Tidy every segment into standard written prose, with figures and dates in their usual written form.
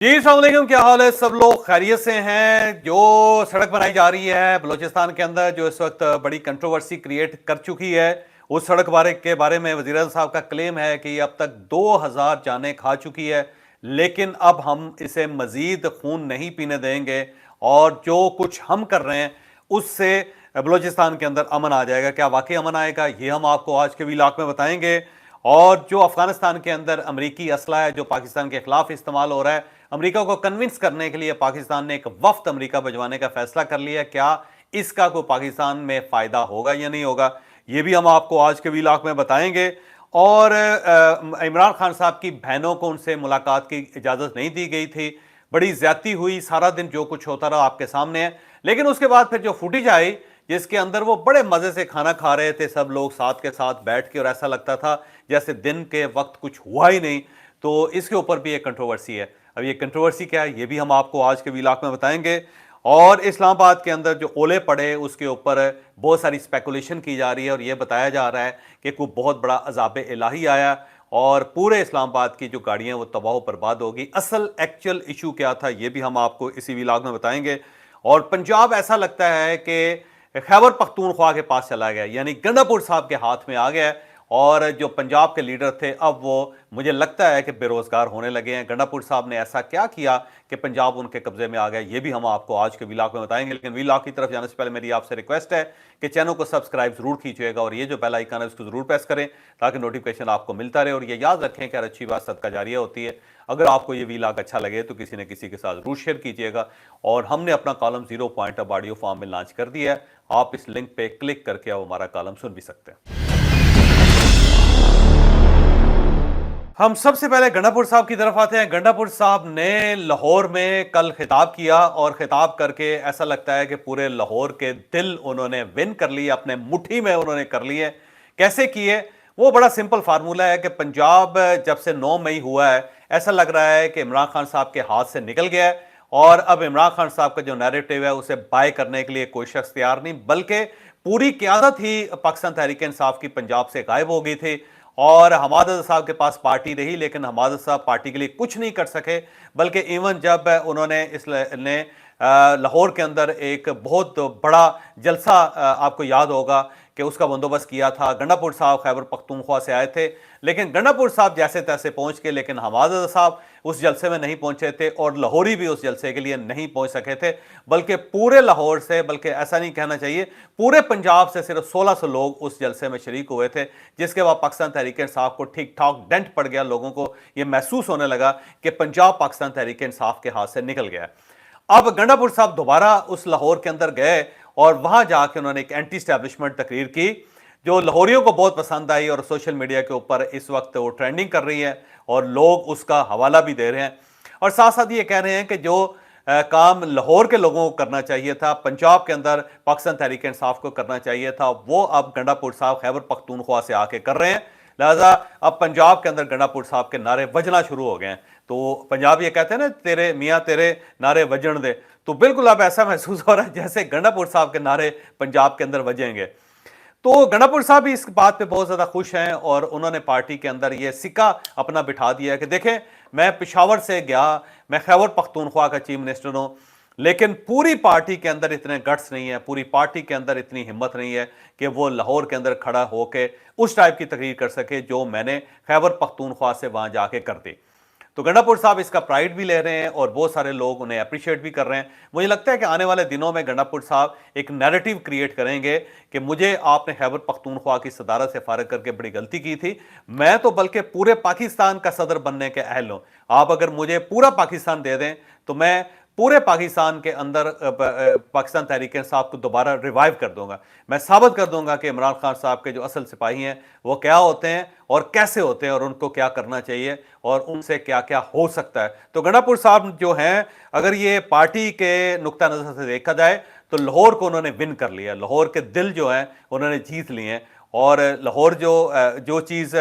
जी अस्सलाम वालेकुम, क्या हाल है? सब लोग खैरियत से हैं। जो सड़क बनाई जा रही है बलूचिस्तान के अंदर, जो इस वक्त बड़ी कंट्रोवर्सी क्रिएट कर चुकी है, उस सड़क के बारे में वज़ीर आज़म साहब का क्लेम है कि अब तक 2000 जानें खा चुकी है, लेकिन अब हम इसे मज़ीद खून नहीं पीने देंगे और जो कुछ हम कर रहे हैं उससे बलूचिस्तान के अंदर अमन आ जाएगा। क्या वाकई अमन आएगा? ये हम आपको आज के व्लॉग में बताएंगे। और जो अफगानिस्तान के अंदर अमरीकी असला है जो पाकिस्तान के खिलाफ इस्तेमाल हो रहा है, अमेरिका को कन्विंस करने के लिए पाकिस्तान ने एक वफ्द अमेरिका भिजवाने का फैसला कर लिया। क्या इसका कोई पाकिस्तान में फायदा होगा या नहीं होगा, ये भी हम आपको आज के व्लॉग में बताएंगे। और इमरान खान साहब की बहनों को उनसे मुलाकात की इजाज़त नहीं दी गई थी, बड़ी ज्यादती हुई, सारा दिन जो कुछ होता रहा आपके सामने है। लेकिन उसके बाद फिर जो फुटेज आई जिसके अंदर वो बड़े मजे से खाना खा रहे थे सब लोग साथ के साथ बैठ के, और ऐसा लगता था जैसे दिन के वक्त कुछ हुआ ही नहीं, तो इसके ऊपर भी एक कंट्रोवर्सी है। अब ये कंट्रोवर्सी क्या है, ये भी हम आपको आज के व्लॉग में बताएंगे। और इस्लामाबाद के अंदर जो ओले पड़े उसके ऊपर बहुत सारी स्पेकुलेशन की जा रही है और ये बताया जा रहा है कि कोई बहुत बड़ा अजाब इलाही आया और पूरे इस्लामाबाद की जो गाड़ियां वो तबाह बर्बाद होगी। असल एक्चुअल इशू क्या था, ये भी हम आपको इसी व्लॉग में बताएंगे। और पंजाब ऐसा लगता है कि खैबर पख्तूनख्वा के पास चला गया, यानी गंडापुर साहब के हाथ में आ गया है। और जो पंजाब के लीडर थे अब वो मुझे लगता है कि बेरोजगार होने लगे हैं। गंडापुर साहब ने ऐसा क्या किया कि पंजाब उनके कब्जे में आ गया, ये भी हम आपको आज के व्लॉग में बताएंगे। लेकिन व्लॉग की तरफ जाने से पहले मेरी आपसे रिक्वेस्ट है कि चैनल को सब्सक्राइब जरूर कीजिएगा और ये जो बेल आइकन है उसको जरूर प्रेस करें ताकि नोटिफिकेशन आपको मिलता रहे। और ये याद रखें कि हर अच्छी बात सदका जारिया होती है। अगर आपको ये व्लॉग अच्छा लगे तो किसी न किसी के साथ जरूर शेयर कीजिएगा। और हमने अपना कॉलम 0 पॉइंट अब ऑडियो फॉर्म में लॉन्च कर दिया है, आप इस लिंक पे क्लिक करके आप हमारा कॉलम सुन भी सकते हैं। हम सबसे पहले गंडापुर साहब की तरफ आते हैं। गंडापुर साहब ने लाहौर में कल खिताब किया और खिताब करके ऐसा लगता है कि पूरे लाहौर के दिल उन्होंने विन कर लिए, अपने मुट्ठी में उन्होंने कर लिए। कैसे किए? वो बड़ा सिंपल फार्मूला है कि पंजाब जब से 9 मई हुआ है ऐसा लग रहा है कि इमरान खान साहब के हाथ से निकल गया है और अब इमरान खान साहब का जो नैरेटिव है उसे बाय करने के लिए कोई शख्स तैयार नहीं, बल्कि पूरी क़यादत ही पाकिस्तान तहरीक इंसाफ की पंजाब से गायब हो गई थी। और हमाद साहब के पास पार्टी रही लेकिन हमाद साहब पार्टी के लिए कुछ नहीं कर सके, बल्कि इवन जब उन्होंने लाहौर के अंदर एक बहुत बड़ा जलसा आपको याद होगा कि उसका बंदोबस्त किया था। गंडापुर साहब खैबर पख्तूनख्वा से आए थे, लेकिन गंडापुर साहब जैसे तैसे पहुंच के, लेकिन हमाद साहब उस जलसे में नहीं पहुंचे थे और लाहौरी भी उस जलसे के लिए नहीं पहुंच सके थे। बल्कि पूरे लाहौर से, बल्कि ऐसा नहीं कहना चाहिए, पूरे पंजाब से सिर्फ 1600 लोग उस जलसे में शरीक हुए थे, जिसके बाद पाकिस्तान तहरीक इंसाफ को ठीक ठाक डेंट पड़ गया। लोगों को यह महसूस होने लगा कि पंजाब पाकिस्तान तहरीक इंसाफ के हाथ से निकल गया। अब गंडापुर साहब दोबारा उस लाहौर के अंदर गए और वहां जाके उन्होंने एक एंटी स्टैब्लिशमेंट तकरीर की जो लाहौरियों को बहुत पसंद आई और सोशल मीडिया के ऊपर इस वक्त वो ट्रेंडिंग कर रही है और लोग उसका हवाला भी दे रहे हैं। और साथ साथ ये कह रहे हैं कि जो काम लाहौर के लोगों को करना चाहिए था, पंजाब के अंदर पाकिस्तान तहरीक इंसाफ को करना चाहिए था, वो अब गंडापुर साहब खैबर पख्तूनख्वा से आके कर रहे हैं। लिहाजा अब पंजाब के अंदर गंडापुर साहब के नारे बजना शुरू हो गए हैं। तो पंजाब ये कहते हैं ना, तेरे मियाँ तेरे नारे वजन दे, तो बिल्कुल अब ऐसा महसूस हो रहा है जैसे गंडापुर साहब के नारे पंजाब के अंदर वजेंगे। तो गंडापुर साहब भी इस बात पे बहुत ज्यादा खुश हैं और उन्होंने पार्टी के अंदर ये सिक्का अपना बिठा दिया है कि देखें, मैं पेशावर से गया, मैं खैबर पख्तूनख्वा का चीफ मिनिस्टर हूं, लेकिन पूरी पार्टी के अंदर इतने गट्स नहीं है, पूरी पार्टी के अंदर इतनी हिम्मत नहीं है कि वो लाहौर के अंदर खड़ा होकर उस टाइप की तकरीर कर सके जो मैंने खैबर पख्तूनख्वा से वहां जाके कर दी। तो गंडापुर साहब इसका प्राइड भी ले रहे हैं और बहुत सारे लोग उन्हें अप्रिशिएट भी कर रहे हैं। मुझे लगता है कि आने वाले दिनों में गंडापुर साहब एक नैरेटिव क्रिएट करेंगे कि मुझे आपने खैबर पख्तूनख्वा की सदारत से फारग करके बड़ी गलती की थी, मैं तो बल्कि पूरे पाकिस्तान का सदर बनने के अहल हूं। आप अगर मुझे पूरा पाकिस्तान दे दें तो मैं पूरे पाकिस्तान के अंदर पाकिस्तान तहरीक इंसाफ को दोबारा रिवाइव कर दूंगा। मैं साबित कर दूंगा कि इमरान खान साहब के जो असल सिपाही हैं वो क्या होते हैं और कैसे होते हैं और उनको क्या करना चाहिए और उनसे क्या क्या हो सकता है। तो गंडापुर साहब जो हैं, अगर ये पार्टी के नुक्ता नजर से देखा जाए तो लाहौर को उन्होंने विन कर लिया, लाहौर के दिल जो है उन्होंने जीत लिए हैं। और लाहौर जो चीज़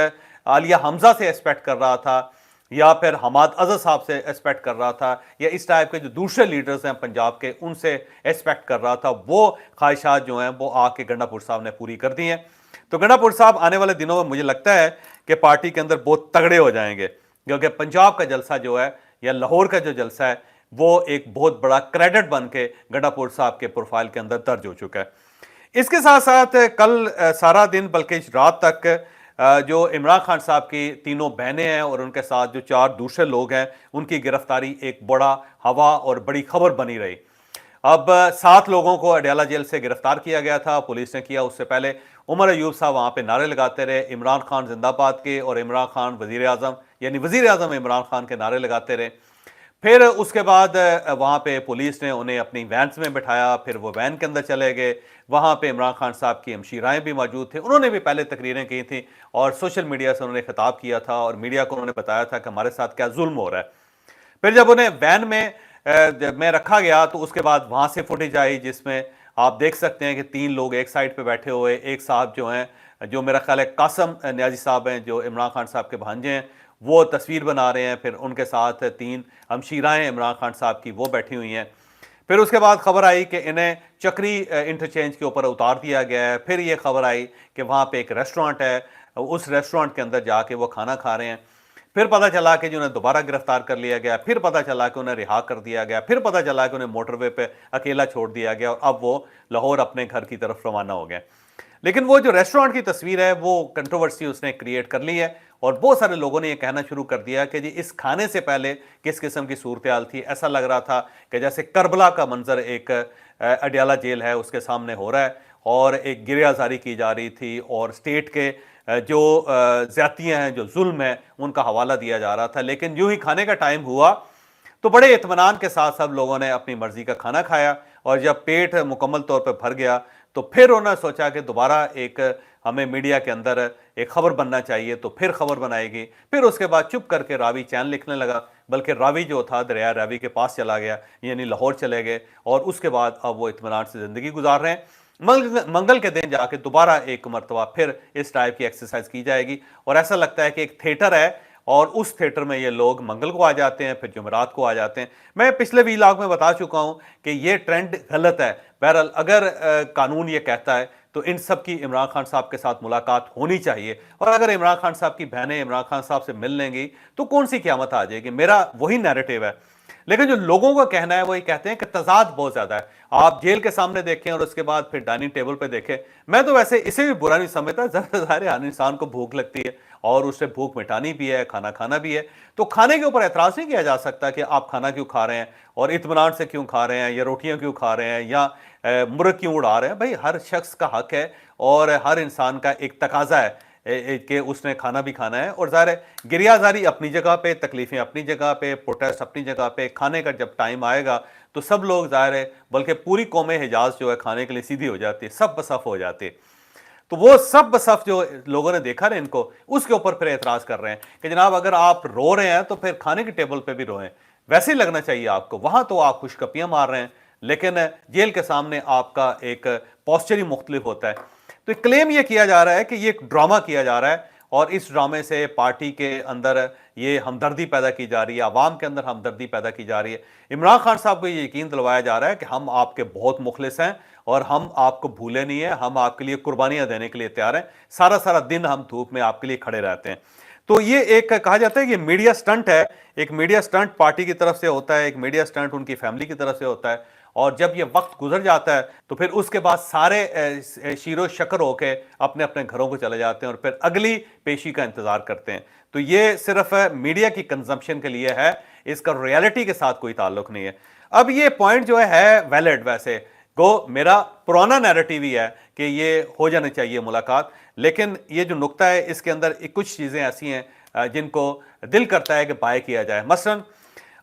आलिया हमजा से एक्सपेक्ट कर रहा था या फिर हमाद अजहर साहब से एक्सपेक्ट कर रहा था या इस टाइप के जो दूसरे लीडर्स हैं पंजाब के उनसे एक्सपेक्ट कर रहा था, वो ख्वाहिशात जो हैं वो आके गंडापुर साहब ने पूरी कर दी हैं। तो गंडापुर साहब आने वाले दिनों में मुझे लगता है कि पार्टी के अंदर बहुत तगड़े हो जाएंगे, क्योंकि पंजाब का जलसा जो है یا लाहौर का जो जलसा है वो एक बहुत बड़ा क्रेडिट बन के गंडापुर साहब के प्रोफाइल के अंदर दर्ज हो चुका है। इसके साथ साथ कल सारा दिन बल्कि रात तक जो इमरान खान साहब की तीनों बहनें हैं और उनके साथ जो 4 दूसरे लोग हैं उनकी गिरफ्तारी एक बड़ा हवा और बड़ी खबर बनी रही। अब 7 लोगों को अडयाला जेल से गिरफ्तार किया गया था, पुलिस ने किया। उससे पहले उमर अयूब साहब वहां पे नारे लगाते रहे, इमरान खान जिंदाबाद के, और इमरान खान वजीर आजम, यानी वजीर आजम इमरान खान के नारे लगाते रहे। फिर उसके बाद वहां पे पुलिस ने उन्हें अपनी वैन में बिठाया, फिर वो वैन के अंदर चले गए। वहां पे इमरान खान साहब की हमशीराएं भी मौजूद थे, उन्होंने भी पहले तकरीरें की थी और सोशल मीडिया से उन्होंने खिताब किया था और मीडिया को उन्होंने बताया था कि हमारे साथ क्या जुल्म हो रहा है। फिर जब उन्हें वैन में रखा गया तो उसके बाद वहां से फुटेज आई जिसमें आप देख सकते हैं कि 3 लोग एक साइड पे बैठे हुए, एक साहब जो हैं, जो मेरा ख्याल है कासम न्याजी साहब हैं, जो इमरान खान साहब के भांजे हैं, वो तस्वीर बना रहे हैं। फिर उनके साथ 3 हमशीराएं इमरान खान साहब की वो बैठी हुई हैं। फिर उसके बाद खबर आई कि इन्हें चक्री इंटरचेंज के ऊपर उतार दिया गया है। फिर ये खबर आई कि वहाँ पे एक रेस्टोरेंट है, उस रेस्टोरेंट के अंदर जाके वो खाना खा रहे हैं। फिर पता चला कि जो उन्हें दोबारा गिरफ्तार कर लिया गया, फिर पता चला कि उन्हें रिहा कर दिया गया, फिर पता चला कि उन्हें मोटरवे पे अकेला छोड़ दिया गया और अब वो लाहौर अपने घर की तरफ रवाना हो गए। लेकिन वो जो रेस्टोरेंट की तस्वीर है वो कंट्रोवर्सी उसने क्रिएट कर ली है और बहुत सारे लोगों ने ये कहना शुरू कर दिया कि जी इस खाने से पहले किस किस्म की सूरत हाल थी। ऐसा लग रहा था कि जैसे करबला का मंजर एक अडयाला जेल है उसके सामने हो रहा है और एक गिरियाजारी की जा रही थी और स्टेट के जो ज्यादतियाँ हैं, जो जुल्म है, उनका हवाला दिया जा रहा था। लेकिन यूं ही खाने का टाइम हुआ तो बड़े इत्मीनान के साथ सब लोगों ने अपनी मर्जी का खाना खाया और जब पेट मुकम्मल तौर पर भर गया तो फिर उन्होंने सोचा कि दोबारा एक हमें मीडिया के अंदर एक खबर बनना चाहिए, तो फिर खबर बनाएगी। फिर उसके बाद चुप करके रावी चैन लिखने लगा, बल्कि रावी जो था दरिया रावी के पास चला गया, यानी लाहौर चले गए और उसके बाद अब वो इत्मीनान से ज़िंदगी गुजार रहे हैं। मंगल के दिन जाके दोबारा एक मरतबा फिर इस टाइप की एक्सरसाइज की जाएगी और ऐसा लगता है कि एक थिएटर है और उस थिएटर में ये लोग मंगल को आ जाते हैं, फिर जुमेरात को आ जाते हैं। मैं पिछले वीलॉग में बता चुका हूं कि ये ट्रेंड गलत है। बहरहाल अगर कानून ये कहता है तो इन सब की इमरान खान साहब के साथ मुलाकात होनी चाहिए और अगर इमरान खान साहब की बहनें इमरान खान साहब से मिल लेंगी तो कौन सी क़यामत आ जाएगी। मेरा वही नैरेटिव है। लेकिन जो लोगों का कहना है वो ये कहते हैं कि तजाद बहुत ज्यादा है। आप जेल के सामने देखें और उसके बाद फिर डाइनिंग टेबल पे देखें। मैं तो वैसे इसे भी बुरा नहीं समझता, ज़ाहिर हर इंसान को भूख लगती है और उसे भूख मिटानी भी है, खाना खाना भी है। तो खाने के ऊपर एतराज नहीं किया जा सकता कि आप खाना क्यों खा रहे हैं और इत्मीनान से क्यों खा रहे हैं या रोटियां क्यों खा रहे हैं या मुर्ग क्यों उड़ा रहे हैं। भाई हर शख्स का हक है और हर इंसान का एक तकाजा है कि उसने खाना भी खाना है। और ज़ाहिर है गिरियाजारी अपनी जगह पे, तकलीफें अपनी जगह पे, प्रोटेस्ट अपनी जगह पे। खाने का जब टाइम आएगा तो सब लोग ज़ाहिर है, बल्कि पूरी कौम हिजाज जो है खाने के लिए सीधी हो जाती है, सब बसफ हो जाती है। तो वो सब बसफ जो लोगों ने देखा ना इनको, उसके ऊपर फिर एतराज़ कर रहे हैं कि जनाब अगर आप रो रहे हैं तो फिर खाने की टेबल पे भी रोएं। वैसे ही लगना चाहिए आपको। वहां तो आप खुशकपियां मार रहे हैं लेकिन जेल के सामने आपका एक पॉस्चर ही मुख्तलिफ होता है। तो क्लेम ये किया जा रहा है कि ये एक ड्रामा किया जा रहा है और इस ड्रामे से पार्टी के अंदर ये हमदर्दी पैदा की जा रही है, आवाम के अंदर हमदर्दी पैदा की जा रही है। इमरान खान साहब को ये यकीन दिलवाया जा रहा है कि हम आपके बहुत मुखलिस हैं और हम आपको भूले नहीं है, हम आपके लिए कुर्बानियां देने के लिए तैयार हैं। सारा सारा दिन हम धूप में आपके लिए खड़े रहते हैं। तो ये एक कहा जाता है कि मीडिया स्टंट है। एक मीडिया स्टंट पार्टी की तरफ से होता है, एक मीडिया स्टंट उनकी फैमिली की तरफ से होता है और जब ये वक्त गुजर जाता है तो फिर उसके बाद सारे शीरो शकर होके अपने अपने घरों को चले जाते हैं और फिर अगली पेशी का इंतजार करते हैं। तो ये सिर्फ मीडिया की कंजम्पशन के लिए है, इसका रियलिटी के साथ कोई ताल्लुक नहीं है। अब ये पॉइंट जो है वैलिड, वैसे गो मेरा पुराना नैरेटिव ही है कि ये हो जानी चाहिए मुलाकात, लेकिन ये जो नुक्ता है इसके अंदर कुछ चीज़ें ऐसी हैं जिनको दिल करता है कि बाय किया जाए। मसलन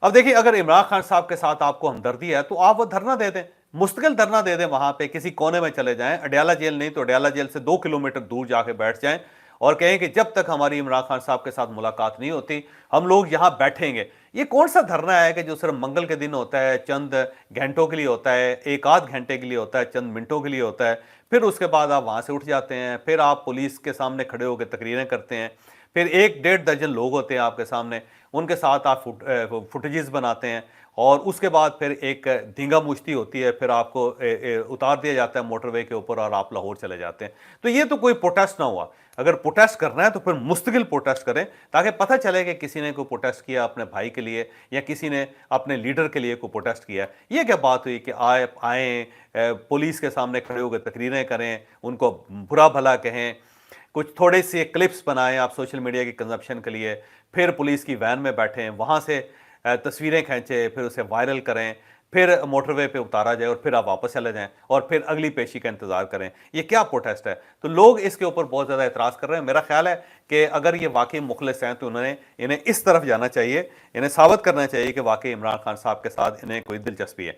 अब देखिए, अगर इमरान खान साहब के साथ आपको हमदर्दी है तो आप वो धरना दे दें, मुस्तकिल धरना दे दें, वहां पे किसी कोने में चले जाएं। अडयाला जेल नहीं तो अडयाला जेल से 2 किलोमीटर दूर जाके बैठ जाएं और कहें कि जब तक हमारी इमरान खान साहब के साथ मुलाकात नहीं होती हम लोग यहां बैठेंगे। ये कौन सा धरना है कि जो सिर्फ मंगल के दिन होता है, चंद घंटों के लिए होता है, एक आध घंटे के लिए होता है, चंद मिनटों के लिए होता है, फिर उसके बाद आप वहां से उठ जाते हैं, फिर आप पुलिस के सामने खड़े होकर तकरीरें करते हैं, پھر 1-1.5 درجن لوگ ہوتے ہیں آپ کے سامنے، ان کے ساتھ آپ فوٹیجز بناتے ہیں، اور اس کے بعد پھر ایک دھینگا مشتی ہوتی ہے، پھر آپ کو اتار دیا جاتا ہے موٹر وے کے اوپر اور آپ لاہور چلے جاتے ہیں۔ تو یہ تو کوئی پروٹیسٹ نہ ہوا۔ اگر پروٹیسٹ کرنا ہے تو پھر مستقل پروٹیسٹ کریں، تاکہ پتہ چلے کہ کسی نے کوئی پروٹیسٹ کیا اپنے بھائی کے لیے، یا کسی نے اپنے لیڈر کے لیے کوئی پروٹیسٹ کیا ہے۔ یہ کیا بات ہوئی کہ آئیں پولیس کے سامنے کھڑے ہو کے تقریریں کریں، ان کو برا بھلا کہیں، کچھ تھوڑے سے کلپس بنائیں آپ سوشل میڈیا کی کنزمپشن کے لیے، پھر پولیس کی وین میں بیٹھیں، وہاں سے تصویریں کھینچیں، پھر اسے وائرل کریں، پھر موٹر وے پہ اتارا جائے اور پھر آپ واپس چلے جائیں اور پھر اگلی پیشی کا انتظار کریں۔ یہ کیا پروٹیسٹ ہے؟ تو لوگ اس کے اوپر بہت زیادہ اعتراض کر رہے ہیں۔ میرا خیال ہے کہ اگر یہ واقعی مخلص ہیں تو انہیں اس طرف جانا چاہیے، انہیں ثابت کرنا چاہیے کہ واقعی عمران خان صاحب کے ساتھ انہیں کوئی دلچسپی ہے۔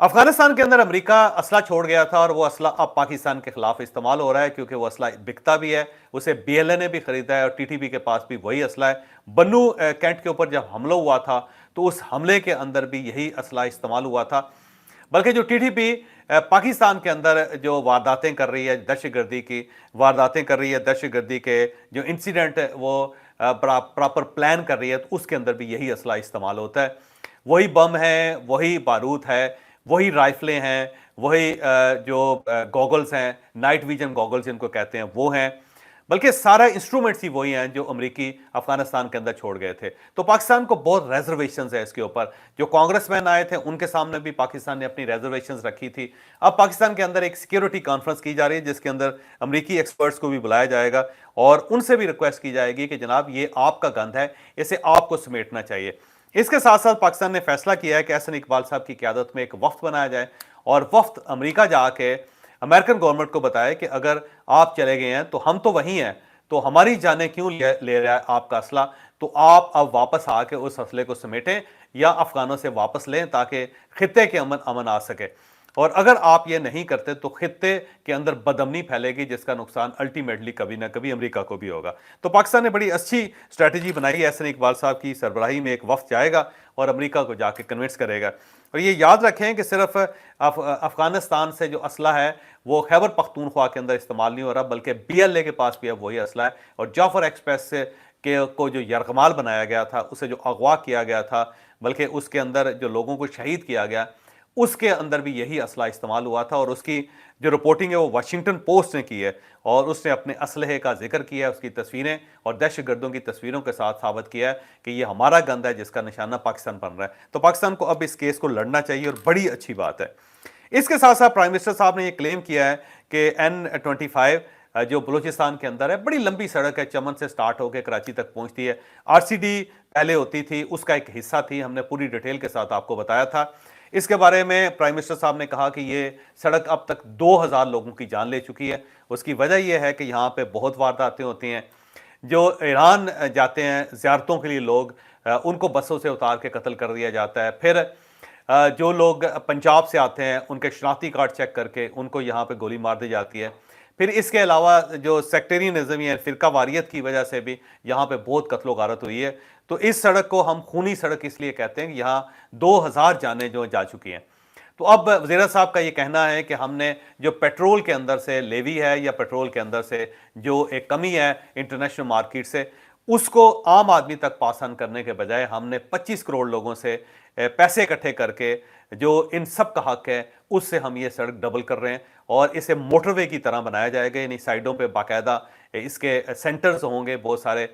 افغانستان کے اندر امریکہ اسلحہ چھوڑ گیا تھا، اور وہ اسلحہ اب پاکستان کے خلاف استعمال ہو رہا ہے، کیونکہ وہ اسلحہ بکتا بھی ہے، اسے بی ایل اے نے بھی خریدا ہے اور ٹی ٹی پی کے پاس بھی وہی اسلحہ ہے۔ بنو کینٹ کے اوپر جب حملہ ہوا تھا تو اس حملے کے اندر بھی یہی اسلحہ استعمال ہوا تھا، بلکہ جو ٹی ٹی پی پاکستان کے اندر جو وارداتیں کر رہی ہے، دہشت گردی کی وارداتیں کر رہی ہے، دہشت گردی کے جو انسیڈنٹ وہ پراپر پلان کر رہی ہے، تو اس کے اندر بھی یہی اسلحہ استعمال ہوتا ہے۔ وہی بم ہے، وہی بارود ہے، وہی رائفلیں ہیں، وہی جو گوگلز ہیں، نائٹ ویژن گوگلز جن کو کہتے ہیں وہ ہیں، بلکہ سارا انسٹرومنٹس ہی وہی ہیں جو امریکی افغانستان کے اندر چھوڑ گئے تھے۔ تو پاکستان کو بہت ریزرویشنز ہے اس کے اوپر۔ جو کانگریس مین آئے تھے ان کے سامنے بھی پاکستان نے اپنی ریزرویشنز رکھی تھی۔ اب پاکستان کے اندر ایک سیکیورٹی کانفرنس کی جا رہی ہے جس کے اندر امریکی ایکسپرٹس کو بھی بلایا جائے گا، اور ان سے بھی ریکویسٹ کی جائے گی کہ جناب یہ آپ کا گند ہے، اسے آپ کو سمیٹنا چاہیے۔ اس کے ساتھ ساتھ پاکستان نے فیصلہ کیا ہے کہ احسن اقبال صاحب کی قیادت میں ایک وفد بنایا جائے، اور وفد امریکہ جا کے امریکن گورنمنٹ کو بتائے کہ اگر آپ چلے گئے ہیں تو ہم تو وہیں ہیں، تو ہماری جانیں کیوں لے رہا ہے آپ کا اسلحہ؟ تو آپ اب واپس آ کے اس اسلحے کو سمیٹیں یا افغانوں سے واپس لیں، تاکہ خطے کے امن آ سکے۔ اور اگر آپ یہ نہیں کرتے تو خطے کے اندر بدامنی پھیلے گی، جس کا نقصان الٹیمیٹلی کبھی نہ کبھی امریکہ کو بھی ہوگا۔ تو پاکستان نے بڑی اچھی اسٹریٹجی بنائی ہے، احسن اقبال صاحب کی سربراہی میں ایک وفد جائے گا اور امریکہ کو جا کے کنونس کرے گا۔ اور یہ یاد رکھیں کہ صرف افغانستان سے جو اسلحہ ہے وہ خیبر پختونخوا کے اندر استعمال نہیں ہو رہا، بلکہ بی ایل اے کے پاس بھی اب وہی اسلحہ ہے، اور جعفر ایکسپریس سے کو جو یرغمال بنایا گیا تھا، اسے جو اغوا کیا گیا تھا، بلکہ اس کے اندر جو لوگوں کو شہید کیا گیا، اس کے اندر بھی یہی اسلحہ استعمال ہوا تھا، اور اس کی جو رپورٹنگ ہے وہ واشنگٹن پوسٹ نے کی ہے، اور اس نے اپنے اسلحے کا ذکر کیا ہے، اس کی تصویریں اور دہشت گردوں کی تصویروں کے ساتھ ثابت کیا ہے کہ یہ ہمارا گند ہے جس کا نشانہ پاکستان بن رہا ہے۔ تو پاکستان کو اب اس کیس کو لڑنا چاہیے، اور بڑی اچھی بات ہے۔ اس کے ساتھ ساتھ پرائم منسٹر صاحب نے یہ کلیم کیا ہے کہ N25 جو بلوچستان کے اندر ہے، بڑی لمبی سڑک ہے، چمن سے سٹارٹ ہو کے کراچی تک پہنچتی ہے، آر سی ڈی پہلے ہوتی تھی، اس کا ایک حصہ تھی، ہم نے پوری ڈیٹیل کے ساتھ آپ کو بتایا تھا۔ اس کے بارے میں پرائم منسٹر صاحب نے کہا کہ یہ سڑک اب تک 2000 لوگوں کی جان لے چکی ہے۔ اس کی وجہ یہ ہے کہ یہاں پہ بہت وارداتیں ہوتی ہیں، جو ایران جاتے ہیں زیارتوں کے لیے لوگ، ان کو بسوں سے اتار کے قتل کر دیا جاتا ہے۔ پھر جو لوگ پنجاب سے آتے ہیں ان کے شناختی کارڈ چیک کر کے ان کو یہاں پہ گولی مار دی جاتی ہے۔ پھر اس کے علاوہ جو سیکٹرینزم یا فرقہ واریت کی وجہ سے بھی یہاں پہ بہت قتل و غارت ہوئی ہے۔ تو اس سڑک کو ہم خونی سڑک اس لیے کہتے ہیں کہ یہاں 2000 جانیں جو جا چکی ہیں۔ تو اب وزیر صاحب کا یہ کہنا ہے کہ ہم نے جو پیٹرول کے اندر سے لیوی ہے یا پیٹرول کے اندر سے جو ایک کمی ہے انٹرنیشنل مارکیٹ سے، اس کو عام آدمی تک پاس آن کرنے کے بجائے ہم نے 25 کروڑ لوگوں سے پیسے اکٹھے کر کے جو ان سب کا حق ہے اس سے ہم یہ سڑک ڈبل کر رہے ہیں، اور اسے موٹر وے کی طرح بنایا جائے گا، یعنی سائڈوں پہ باقاعدہ اس کے سینٹرز ہوں گے بہت سارے،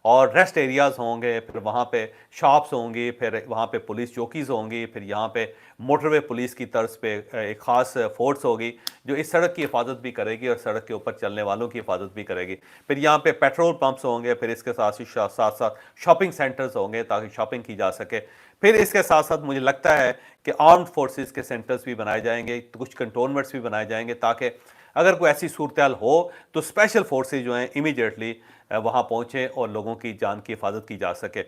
اور ریسٹ ایریاز ہوں گے، پھر وہاں پہ شاپس ہوں گی، پھر وہاں پہ پولیس چوکیز ہوں گی، پھر یہاں پہ موٹر وے پولیس کی طرز پہ ایک خاص فورس ہوگی جو اس سڑک کی حفاظت بھی کرے گی اور سڑک کے اوپر چلنے والوں کی حفاظت بھی کرے گی۔ پھر یہاں پہ پیٹرول پمپس ہوں گے، پھر اس کے ساتھ ساتھ شاپنگ سینٹرز ہوں گے تاکہ شاپنگ کی جا سکے۔ پھر اس کے ساتھ ساتھ مجھے لگتا ہے کہ آرمڈ فورسز کے سینٹرز بھی بنائے جائیں گے، کچھ کنٹونمنٹس بھی بنائے جائیں گے، تاکہ اگر کوئی ایسی صورتحال ہو تو اسپیشل فورسز جو ہیں امیڈیٹلی وہاں پہنچیں اور لوگوں کی جان کی حفاظت کی جا سکے۔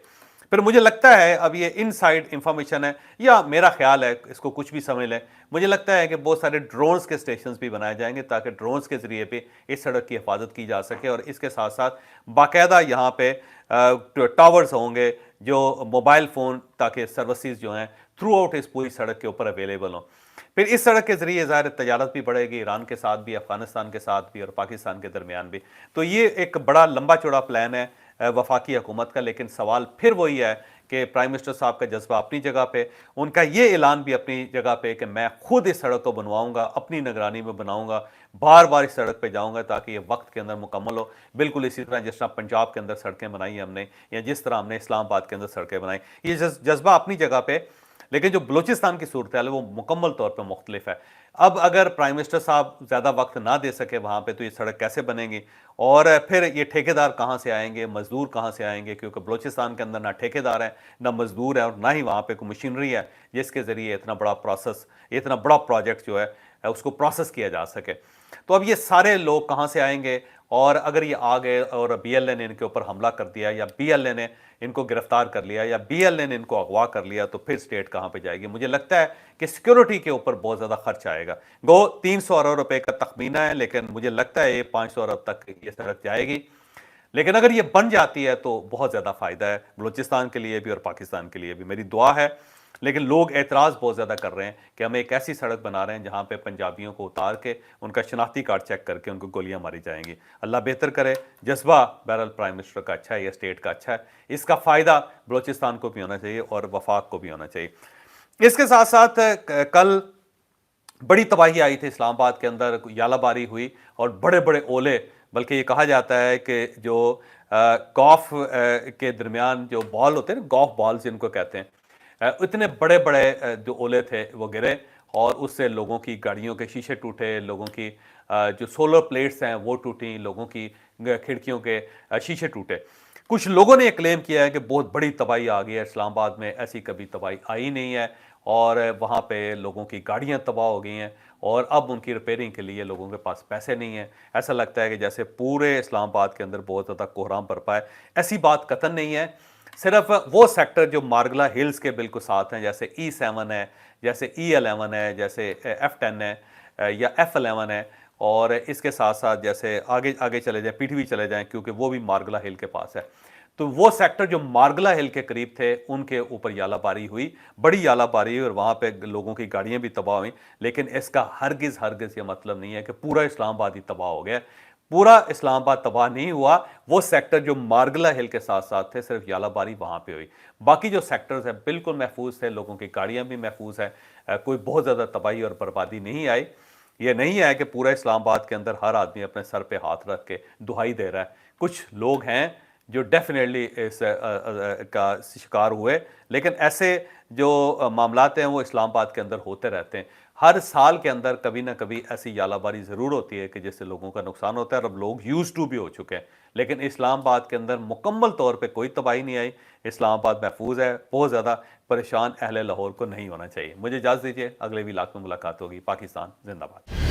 پھر مجھے لگتا ہے اب یہ ان سائڈ انفارمیشن ہے یا میرا خیال ہے، اس کو کچھ بھی سمجھ لیں، مجھے لگتا ہے کہ بہت سارے ڈرونز کے سٹیشنز بھی بنائے جائیں گے تاکہ ڈرونز کے ذریعے پہ اس سڑک کی حفاظت کی جا سکے، اور اس کے ساتھ ساتھ باقاعدہ یہاں پہ ٹاورز ہوں گے جو موبائل فون تاکہ سروسز جو ہیں تھرو آؤٹ اس پوری سڑک کے اوپر اویلیبل ہوں۔ پھر اس سڑک کے ذریعے ظاہر تجارت بھی بڑھے گی، ایران کے ساتھ بھی، افغانستان کے ساتھ بھی، اور پاکستان کے درمیان بھی۔ تو یہ ایک بڑا لمبا چوڑا پلان ہے वफाकी हुकूमत का। लेकिन सवाल फिर वही है कि प्राइम मिनिस्टर साहब का जज्बा अपनी जगह पे, उनका ये ऐलान भी अपनी जगह पे कि मैं खुद इस सड़क को बनवाऊंगा, अपनी निगरानी में बनाऊंगा, बार बार इस सड़क पे जाऊंगा ताकि ये वक्त के अंदर मुकम्मल हो। बिल्कुल इसी तरह जिस तरह पंजाब के अंदर सड़कें बनाई हमने, या जिस तरह हमने इस्लामाबाद के अंदर सड़कें बनाई, ये जज्बा अपनी जगह पे। लेकिन जो बलूचिस्तान की सूरत है वो मुकम्मल तौर पर मुख्तलिफ है। अब अगर प्राइम मिनिस्टर साहब ज़्यादा वक्त ना दे सके वहाँ पे, तो ये सड़क कैसे बनेगी, और फिर ये ठेकेदार कहाँ से आएंगे, मजदूर कहाँ से आएंगे, क्योंकि बलूचिस्तान के अंदर ना ठेकेदार है, ना मजदूर है, और ना ही वहाँ पे कोई मशीनरी है जिसके ज़रिए इतना बड़ा प्रोसेस, इतना बड़ा प्रोजेक्ट जो है उसको प्रोसेस किया जा सके। तो अब ये सारे लोग कहाँ से आएंगे, और अगर ये आ गए और BLA ने इनके ऊपर हमला कर दिया, या BLA ने इनको गिरफ्तार कर लिया, या BLA ने इनको अगवा कर लिया, तो फिर स्टेट कहाँ पे जाएगी। मुझे लगता है कि सिक्योरिटी के ऊपर बहुत ज़्यादा खर्च आएगा। गो 300 अरब रुपए का तखमीना है, लेकिन मुझे लगता है ये 500 अरब तक ये सड़क जाएगी। लेकिन अगर ये बन जाती है तो बहुत ज़्यादा फ़ायदा है बलूचिस्तान के लिए भी और पाकिस्तान के लिए भी। मेरी दुआ है। लेकिन लोग एतराज़ बहुत ज़्यादा कर रहे हैं कि हम एक ऐसी सड़क बना रहे हैं जहाँ पे पंजाबियों को उतार के उनका शनाख्ती कार्ड चेक करके उनको गोलियां मारी जाएंगी। अल्लाह बेहतर करे। जज्बा बहरहाल प्राइम मिनिस्टर का अच्छा है, या स्टेट का अच्छा है, इसका फ़ायदा बलूचिस्तान को भी होना चाहिए और वफाक को भी होना चाहिए। इसके साथ साथ कल बड़ी तबाही आई थी इस्लामाबाद के अंदर, यालाबारी हुई और बड़े बड़े ओले, बल्कि ये कहा जाता है कि जो गॉफ के दरमियान जो बॉल होते हैं ना, गॉफ बॉल्स जिनको कहते हैं, इतने बड़े बड़े जो ओले थे वो गिरे, और उससे लोगों की गाड़ियों के शीशे टूटे, लोगों की जो सोलर प्लेट्स हैं वो टूटी, लोगों की खिड़कियों के शीशे टूटे। कुछ लोगों ने क्लेम किया है कि बहुत बड़ी तबाही आ गई है इस्लामाबाद में, ऐसी कभी तबाही आई नहीं है, और वहाँ पे लोगों की गाड़ियाँ तबाह हो गई हैं, और अब उनकी रिपेयरिंग के लिए लोगों के पास पैसे नहीं हैं। ऐसा लगता है कि जैसे पूरे इस्लामाबाद के अंदर बहुत ज़्यादा कोहराम बरपा है। ऐसी बात कतई नहीं है। सिर्फ वो सेक्टर जो मार्गला हिल्स के बिल्कुल साथ हैं, जैसे E7 है, जैसे E11 है, जैसे F10 है, या F11 है, और इसके साथ साथ जैसे आगे आगे चले जाएं, पीठवी चले जाएं, क्योंकि वो भी मार्गला हिल के पास है। तो वो सेक्टर जो मार्गला हिल के करीब थे उनके ऊपर यालाबारी हुई, बड़ी यालाबारी हुई, और वहाँ पे लोगों की गाड़ियाँ भी तबाह हुई। लेकिन इसका हरगिज़ हरगिज़ ये मतलब नहीं है कि पूरा इस्लामाबाद ही तबाह हो गया। पूरा इस्लामाबाद तबाह नहीं हुआ। वो सेक्टर जो मार्गला हिल के साथ साथ थे, सिर्फ यालाबारी वहाँ पे हुई। बाकी जो सेक्टर्स हैं बिल्कुल महफूज थे, लोगों की गाड़ियाँ भी महफूज हैं, कोई बहुत ज़्यादा तबाही और बर्बादी नहीं आई। ये नहीं है कि पूरा इस्लामाबाद के अंदर हर आदमी अपने सर पे हाथ रख के दुहाई दे रहा है। कुछ लोग हैं जो डेफिनेटली इस का शिकार हुए, लेकिन ऐसे जो मामलात हैं वो इस्लामाबाद के अंदर होते रहते हैं। हर साल के अंदर कभी ना कभी ऐसी यालाबारी ज़रूर होती है कि जिससे लोगों का नुकसान होता है, और अब लोग यूज्ड टू भी हो चुके हैं। लेकिन इस्लामाबाद के अंदर मुकम्मल तौर पे कोई तबाही नहीं आई। इस्लामाबाद महफूज है। बहुत ज़्यादा परेशान अहले लाहौर को नहीं होना चाहिए। मुझे इजाज़त दीजिए, अगले व्लॉग में मुलाकात होगी। पाकिस्तान जिंदाबाद।